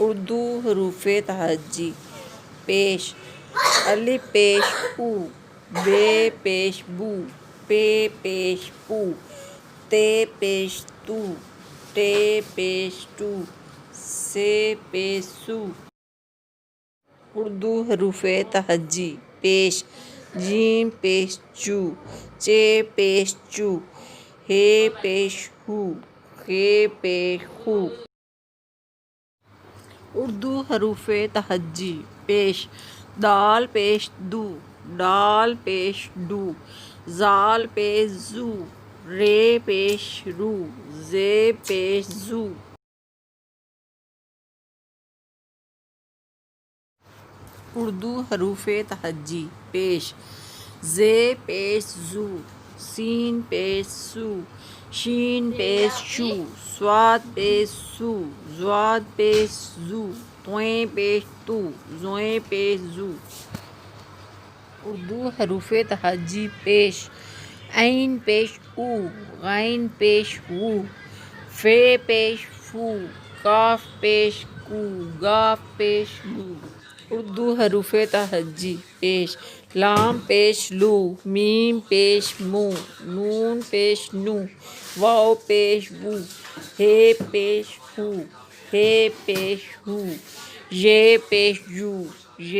اردو حروف تہجی پیش: الف پیش او، بے پیش بو، پے پیش پو، تے پیش تو، ٹے پیش ٹو، سے پیش سو۔ اردو حروف تہجی پیش: ج پیش جو، چ پیش چو، ح پیش ہو، خ پیش خو۔ اردو حروف تہجی پیش: دال پیش دو، ڈال پیش ڈو، ذال پیش ذو، ر پیش رو، ز پیش زو۔ اردو حروف تہجی پیش: ز پیش زو، س پیش سو، ش پیش شو، ص پیش سو، ض پیش زو، ط پیش تو، ظ پیش زو۔ اردو حروف تہجی پیش: ع پیش او، غ پیش غو، ف پیش فو، ک پیش کو، گ پیش گو۔ اردو حروف تہجی پیش: ل پیش لو، م پیش مو، ن پیش نو، و پیش وو، ہ پیش ہو، ح پیش ہو، ژ پیش ژو، ژ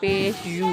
پیش ژو۔